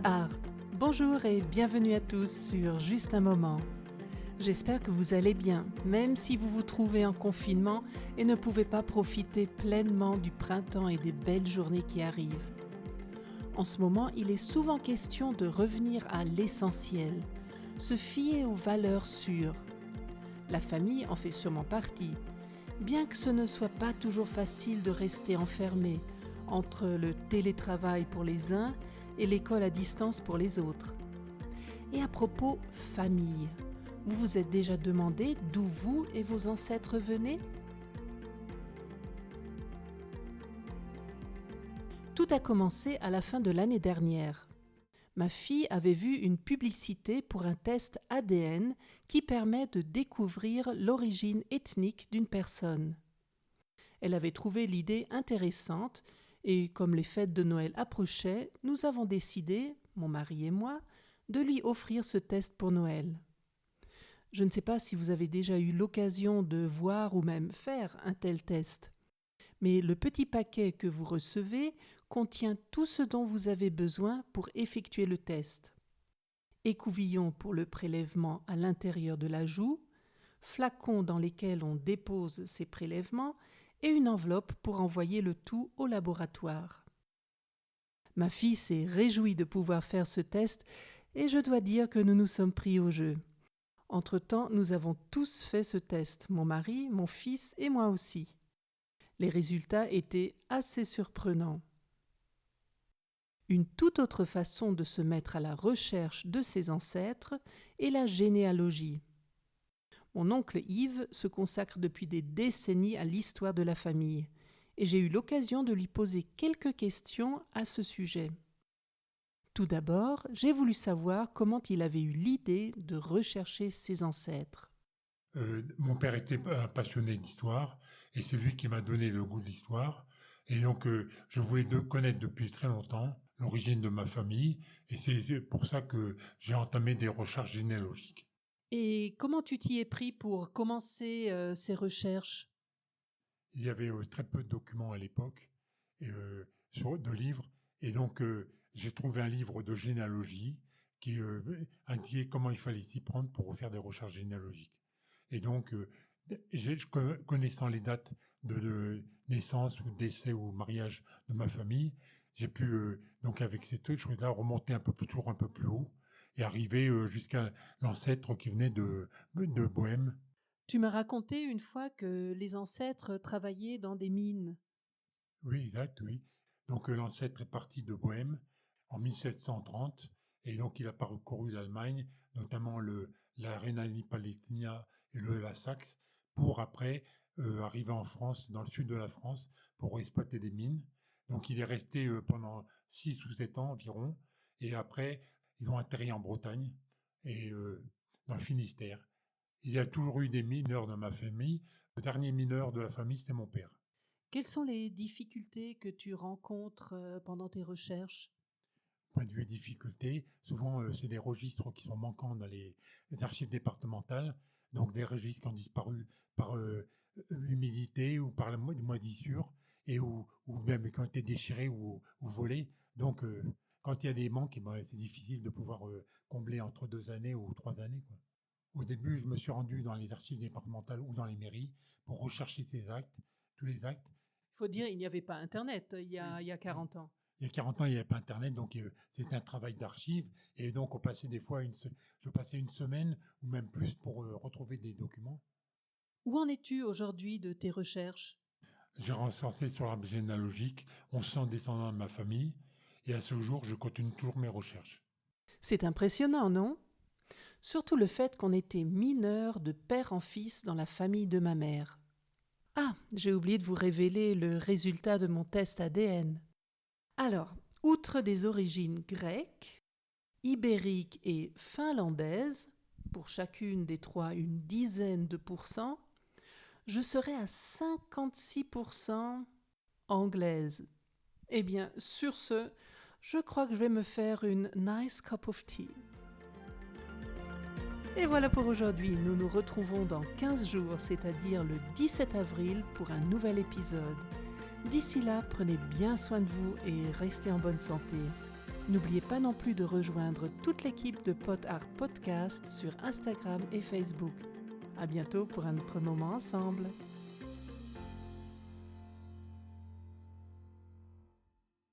Art. Bonjour et bienvenue à tous sur Juste un moment. J'espère que vous allez bien, même si vous vous trouvez en confinement et ne pouvez pas profiter pleinement du printemps et des belles journées qui arrivent. En ce moment, il est souvent question de revenir à l'essentiel, se fier aux valeurs sûres. La famille en fait sûrement partie, bien que ce ne soit pas toujours facile de rester enfermé entre le télétravail pour les uns et l'école à distance pour les autres. Et à propos famille, vous vous êtes déjà demandé d'où vous et vos ancêtres venaient ? Tout a commencé à la fin de l'année dernière. Ma fille avait vu une publicité pour un test ADN qui permet de découvrir l'origine ethnique d'une personne. Elle avait trouvé l'idée intéressante et comme les fêtes de Noël approchaient, nous avons décidé, mon mari et moi, de lui offrir ce test pour Noël. Je ne sais pas si vous avez déjà eu l'occasion de voir ou même faire un tel test, mais le petit paquet que vous recevez contient tout ce dont vous avez besoin pour effectuer le test. Écouvillon pour le prélèvement à l'intérieur de la joue, flacons dans lesquels on dépose ces prélèvements et une enveloppe pour envoyer le tout au laboratoire. Ma fille s'est réjouie de pouvoir faire ce test et je dois dire que nous nous sommes pris au jeu. Entre-temps, nous avons tous fait ce test, mon mari, mon fils et moi aussi. Les résultats étaient assez surprenants. Une toute autre façon de se mettre à la recherche de ses ancêtres est la généalogie. Mon oncle Yves se consacre depuis des décennies à l'histoire de la famille et j'ai eu l'occasion de lui poser quelques questions à ce sujet. Tout d'abord, j'ai voulu savoir comment il avait eu l'idée de rechercher ses ancêtres. Mon père était un passionné d'histoire et c'est lui qui m'a donné le goût de l'histoire. Et donc, je voulais connaître depuis très longtemps l'origine de ma famille et c'est pour ça que j'ai entamé des recherches généalogiques. Et comment tu t'y es pris pour commencer ces recherches ? Il y avait très peu de documents à l'époque, de livres, et donc j'ai trouvé un livre de généalogie qui indiquait comment il fallait s'y prendre pour faire des recherches généalogiques. Et donc, connaissant les dates de naissance ou décès ou mariage de ma famille, j'ai pu, donc avec ces trucs, remonter toujours un peu plus haut et arriver jusqu'à l'ancêtre qui venait de Bohême. Tu m'as raconté une fois que les ancêtres travaillaient dans des mines. Oui, exact, oui. Donc l'ancêtre est parti de Bohême en 1730 et donc il a parcouru l'Allemagne, notamment la Rhénanie-Palatinat et la Saxe, pour après arriver en France, dans le sud de la France, pour exploiter des mines. Donc il est resté pendant 6 ou 7 ans environ et après ils ont atterri en Bretagne et dans le Finistère. Il y a toujours eu des mineurs dans ma famille. Le dernier mineur de la famille, c'était mon père. Quelles sont les difficultés que tu rencontres pendant tes recherches ? Point de vue difficulté, souvent c'est des registres qui sont manquants dans les archives départementales, donc des registres qui ont disparu par humidité ou par la moisissure, et ou même qui ont été déchirés ou volés. Donc quand il y a des manques, c'est difficile de pouvoir combler entre 2 années ou 3 années, quoi. Au début, je me suis rendu dans les archives départementales ou dans les mairies pour rechercher ces actes, tous les actes. Il faut dire, il n'y avait pas Internet il y a 40 ans. Il y a 40 ans, il n'y avait pas Internet, donc c'était un travail d'archives. Et donc, on passait des fois, je passais une semaine ou même plus pour retrouver des documents. Où en es-tu aujourd'hui de tes recherches ? J'ai recensé sur l'arbre généalogique 1100 descendants de ma famille. Et à ce jour, je continue toujours mes recherches. C'est impressionnant, non ? Surtout le fait qu'on était mineur de père en fils dans la famille de ma mère. Ah, j'ai oublié de vous révéler le résultat de mon test ADN. Alors, outre des origines grecques, ibériques et finlandaises, pour chacune des trois une dizaine de pourcents, je serai à 56% anglaise. Eh bien, sur ce, je crois que je vais me faire une nice cup of tea. Et voilà pour aujourd'hui, nous nous retrouvons dans 15 jours, c'est-à-dire le 17 avril pour un nouvel épisode. D'ici là, prenez bien soin de vous et restez en bonne santé. N'oubliez pas non plus de rejoindre toute l'équipe de Pot Art Podcast sur Instagram et Facebook. À bientôt pour un autre moment ensemble.